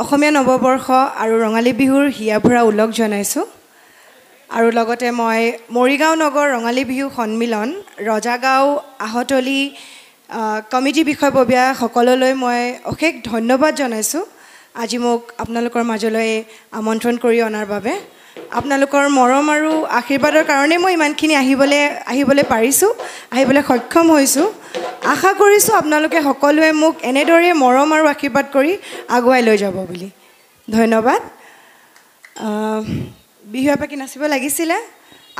অসমীয়া নৱবৰ্ষ আৰু ৰঙালী বিহুৰ হিয়াভৰা উল্লেখ জনাইছোঁ আৰু লগতে মই মৰিগাঁও নগৰ ৰঙালী বিহু সন্মিলন ৰজাগাঁও আহতলি কমিটি বিষয়ববীয়া সকললৈ মই অশেষ ধন্যবাদ জনাইছোঁ আজি মোক আপোনালোকৰ মাজলৈ আমন্ত্ৰণ কৰি অনাৰ বাবে আপোনালোকৰ মৰম আৰু আশীৰ্বাদৰ কাৰণে মই ইমানখিনি আহিবলৈ পাৰিছোঁ আহিবলৈ সক্ষম হৈছোঁ আশা কৰিছোঁ আপোনালোকে সকলোৱে মোক এনেদৰে মৰম আৰু আশীৰ্বাদ কৰি আগুৱাই লৈ যাব বুলি ধন্যবাদ বিহু এপাকি নাচিব লাগিছিলে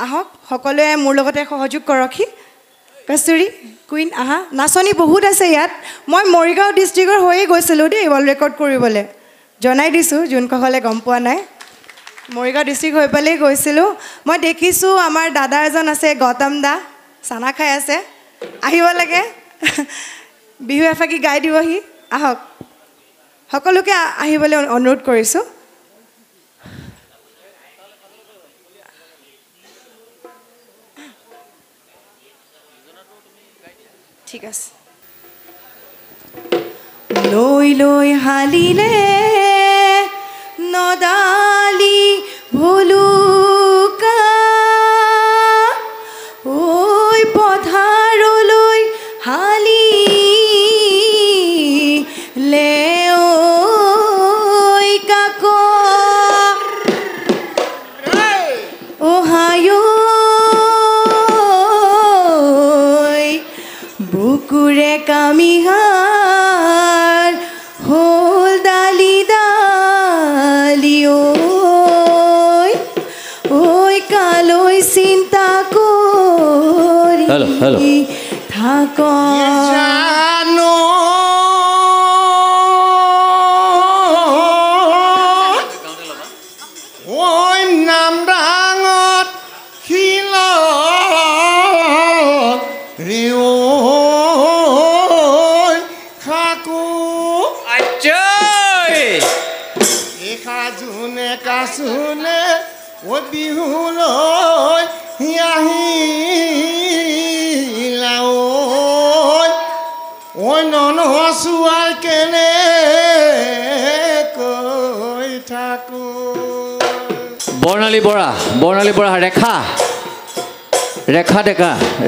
আহক সকলোৱে মোৰ লগতে সহযোগ কৰকহি কস্তুৰী কুইন আহা নাচনি বহুত আছে ইয়াত মই মৰিগাঁও ডিষ্ট্ৰিক্টৰ হৈয়ে গৈছিলোঁ দেই ৱৰ্ল্ড ৰেকৰ্ড কৰিবলৈ জনাই দিছোঁ যোনসকলে গম পোৱা নাই মৰিগাঁও ডিষ্ট্ৰিক্ট হৈ পেলাই গৈছিলোঁ মই দেখিছোঁ আমাৰ দাদা এজন আছে গৌতম দা চানা খাই আছে আহিব লাগে বিহু এফাকি গাই দিবহি আহক সকলোকে আহিবলৈ অনুৰোধ কৰিছোঁ ঠিক আছে লৈ লৈ হালিলে নদালি ভুলুকা ঐ পথাৰলৈ হালি লে ঐ কাক অহায় বুকুৰে কামিহাৰ হ'ল ডালি ডালি ঐ কালৈ চিন্তা কৰি থাক কাচুনে ও বিহুলৈ আহিলা ঐ ননচুৱাৰ কেনে কৈ থাকো বৰ্ণালী বৰা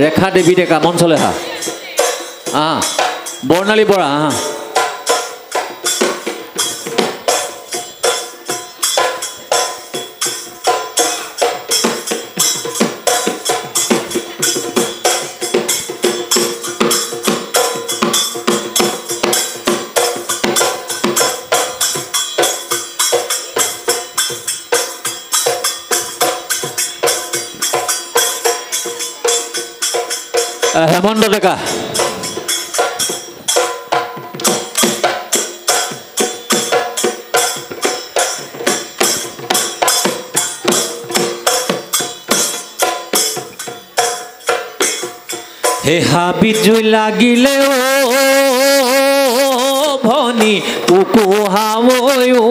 ৰেখা দেৱী ডেকা মঞ্চলৈ আহা বৰ্ণালী বৰা আহা হেমন্ত ডেকা হে হাবি জুই লাগিলে ভনী কুকু হাৱয়ো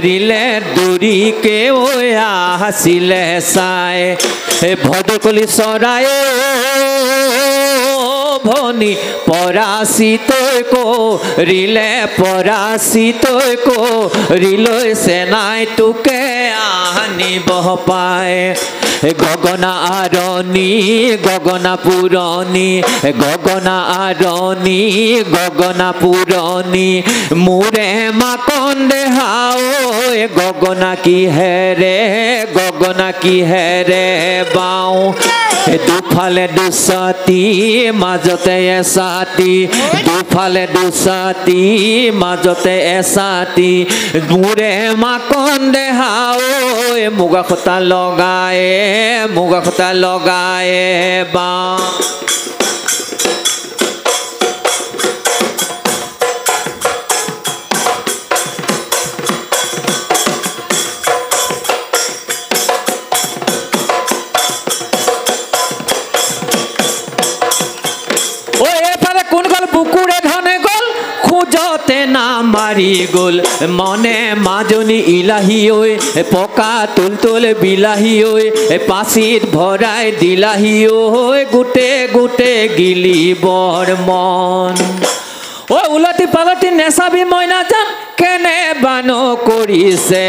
ৰিলে দৌৰিকে হাচিলে চাই হে ভদকলি চৰাই ভনী পৰাচিতৈ ৰিলৈ চেনাই তোকে আনিব পায় গগনা আৰণী গগনা পুৰণি মোৰে মাকন্দে হাও গগনা কিহেৰে বাওঁ দুফালে দুছাতি মাজতে এছাতি মোৰে মাকন্দে হাও মুগা খটা লগায়ে বাওঁ মাৰি গ'ল মনে মাজনী ইলাহি ঐ পকা তুলতুল বিলাহী ঐ পাচিত ভৰাই দিলাহি ঐ গোটে গিলিবৰ মন ও উলতি পালতি নেচাবি মই নাজান কেনে বানো কৰিছে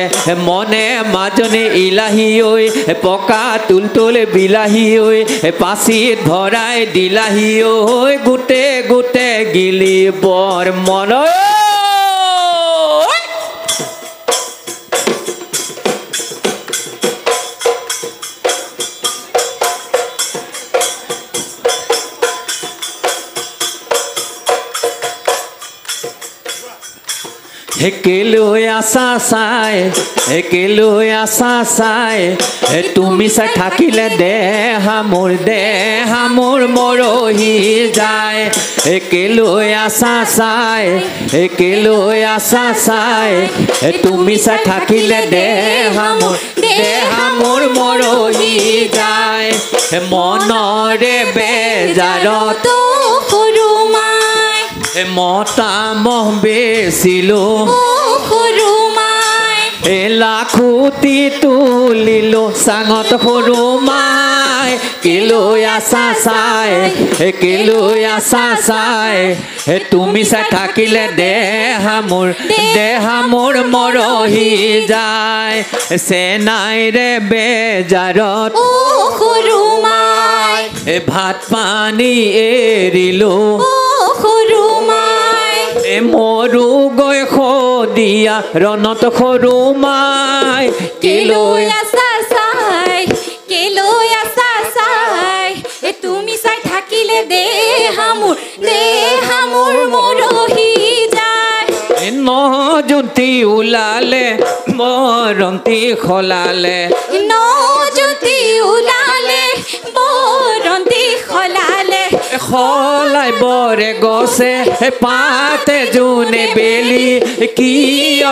মনে মাজনী ইলাহী ঐ পকা তুলতুল বিলাহী ঐ পাচিত ভৰাই দিলাহী ঐ গোটে গোটে গিলি বৰ মন একেলৈ আছা চাই একেলৈ আছা চাই তুমি চাই থাকিলে দেহা মোৰ মৰহি যায় একেলৈ আছা চাই একেলৈ আছা চাই তুমি চাই থাকিলে দেহা মোৰ মৰহি যায় মনৰে বেজাৰত মতা মহ বেচিলো লাখুটি তুলিলো চাঙত সৰু মাই কেলৈ আছা চাই কেলৈ আছা চাই তুমি চাই থাকিলে দেহা মোৰ মৰহি যায় চেনাইৰে বেজাৰত সৰু মাই ভাত পানী এৰিলো মৰু গৈ সদিয়া ৰণত সৰু মাই কেলৈ আছা চাই তুমি চাই থাকিলে দেহা মোৰ মৰহি যায় নজুতি ওলালে বৰন্তি সলালে নজুতি ওলালে বৰন্তি সলালে সলাই বৰে গছে পাতে জোনে বেলি কি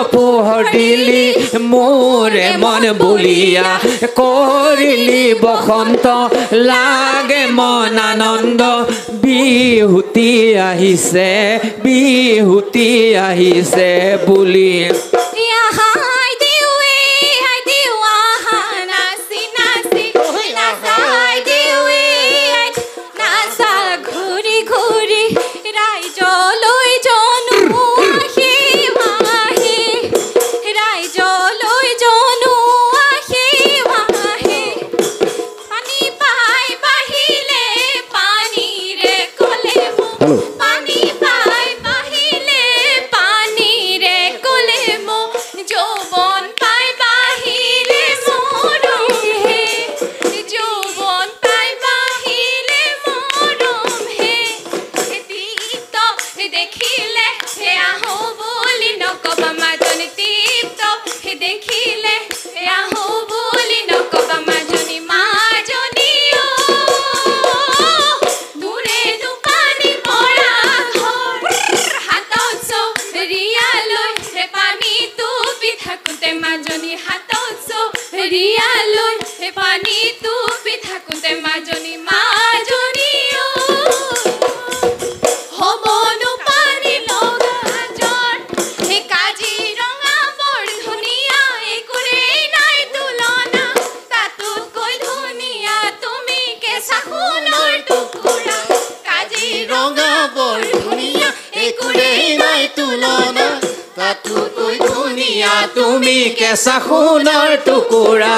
অপোহৰ দিলি মোৰে মন বলিয়া কৰিলি বসন্ত লাগে মন আনন্দ বিহুতি আহিছে বুলি তুমি কেঁচা সোণৰ টুকুৰা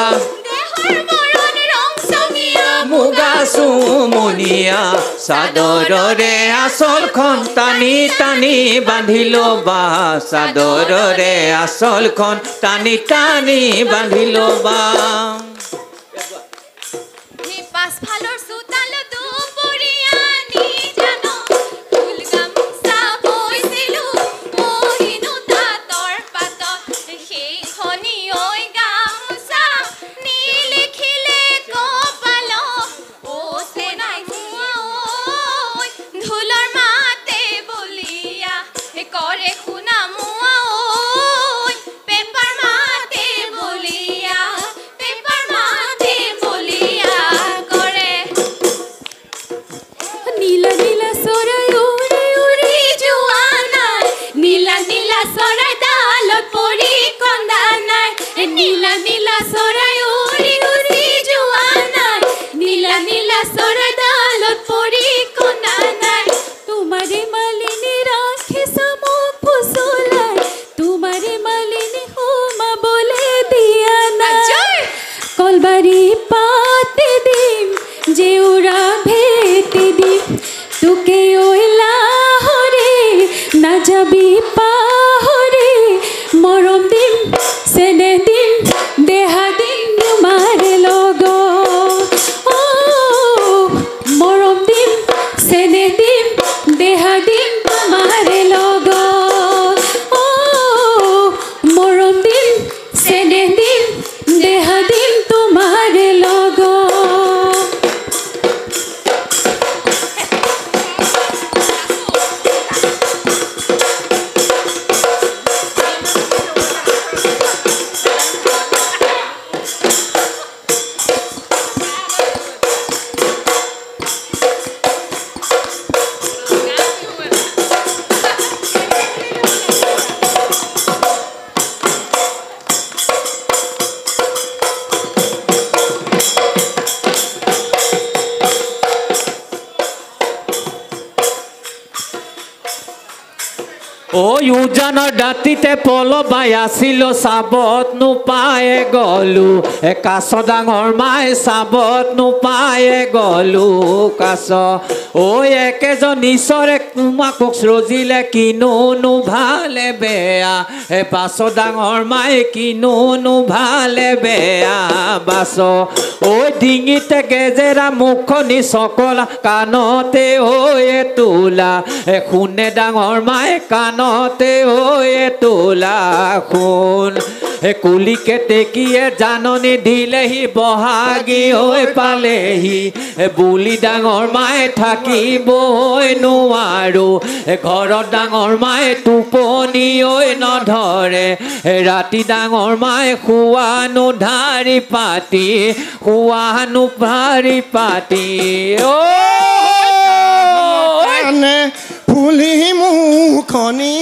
মুগা চুমনীয়া চাদৰৰে আচলখন টানি টানি বান্ধি ল'বা চাদৰৰে আচলখন টানি টানি বান্ধি ল'বা পাছফালৰ চোতালত ঐ উজানৰ দাঁতিতে পল বাই আছিলো চাবত নোপায়ে গলো কাছ ডাঙৰ মাই চাবত নোপায়ে গলো কাছ ঐ একেজন ঈশ্বৰে তোমাকক ৰজিলে কিনো ভালে বেয়া বাছ ডাঙৰ মাই কিনো ভালে বেয়া বাছ ঐ ডিঙিতে গেজেৰা মুখনি চকলা কাণতে ঐ তোলা শুনে ডাঙৰ মাই কাণতে ঐ তোলা শুন কুলিকে টেকিয়ে জাননী দিলেহি বহাগী হৈ পালেহি বুলি ডাঙৰ মায়ে থাকিবই নোৱাৰো ঘৰত ডাঙৰ মায়ে টোপনি ঐ নধৰে ৰাতি ডাঙৰ মায়ে শুৱানো ধাৰি পাতি শুৱানো ভাৰি পাতি ফুলি মুখনি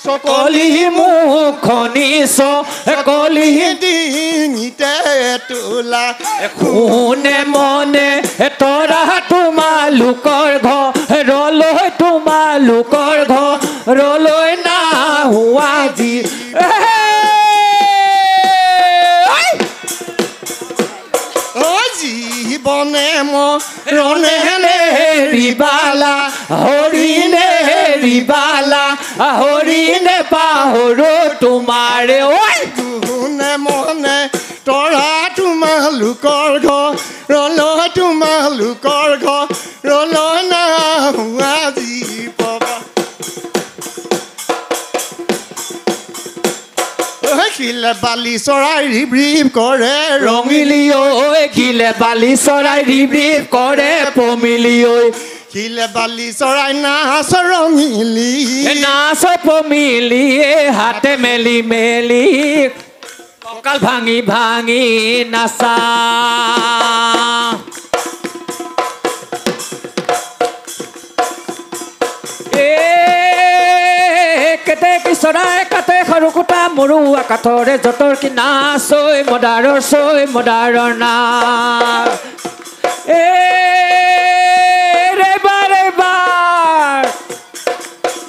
চকলি মুখনি চকলি ডিঙিতে তোলা শুনে মনে তৰা তোমালোকৰ ঘৰলৈ তোমালোকৰ ঘৰলৈ নাহুৱা যি জীৱনে মৰণে ৰিবালা হৰিণে ৰিবালা হৰিণে পাহৰো তোমাৰে শুনে মনে তৰা তোমালোকৰ ঘৰলৈ তোমালোকৰ ঘৰলৈ নাহুৱা জীৱ খিলে বালি চৰাই ৰিব ৰিব কৰে ৰঙিলি ঐ খিলে বালি চৰাই ৰিব ৰিব কৰে পমিলি ঐ খিলে বালি চৰাই নাচ ৰঙিলি নাচ পমিলি হাতে মেলি মেলি কঁকাল ভাঙি ভাঙি নাচা কেতে কিশোৰাই কাটে সৰু কুটা মৰুৱা কাঠৰে যতৰ কি নাচ ঐ মদাৰৰ নাচ ৰেবাৰ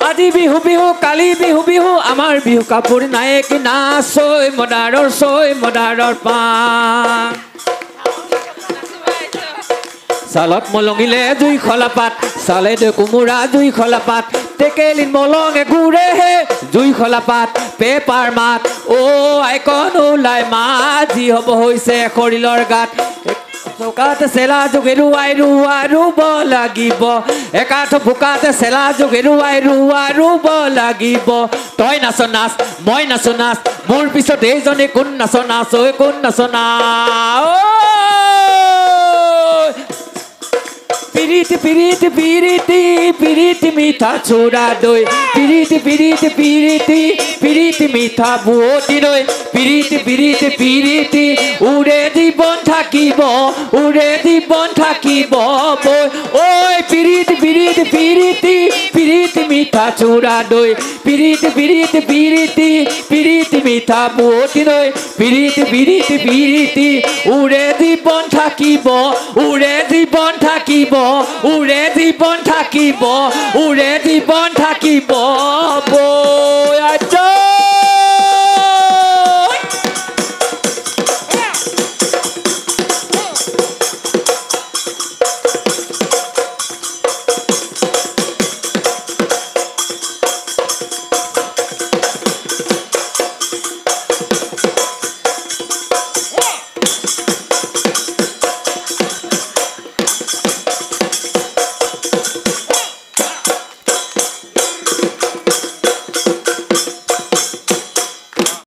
আজি বিহু বিহু কালি বিহু বিহু আমাৰ বিহু কাপোৰ নাই কি নাচ ঐ মদাৰৰ পাণ চালত মলঙিলে জুই খলাপাত চালে দে কোমোৰা জুই খলাপাত টেকেলিন মলঙে ঘূৰে হে জুই খলাপাত পেপাৰ মাত আইকন ওলাই মাত যি হ'ব হৈছে খৰিলৰ গাত চৌকাতে চেলা যোগে ৰুব লাগিব একাঠ বোকাতে চেলা যোগে ৰুব লাগিব তই নাচ নাচ মই নাচ নাচ মোৰ পিছত এইজনে কোন নাচ নাচ ঐ কোন নাচ না পিরিতি পিরিতি পিরিতি পিরিতি মিঠা ছোড়া দই পিরিতি পিরিতি পিরিতি পিরিতি মিঠা বুয়তি দই পিরিতি পিরিতি পিরিতি উড়ে জীবন থাকিব বই ওই পিরিতি পিরিতি পিরিতি পিরিতি মিঠা ছোড়া দই পিরিতি পিরিতি পিরিতি পিরিতি মিঠা বুয়তি দই পিরিতি পিরিতি পিরিতি উড়ে জীবন থাকিব উড়ে জীবন থাকিব বই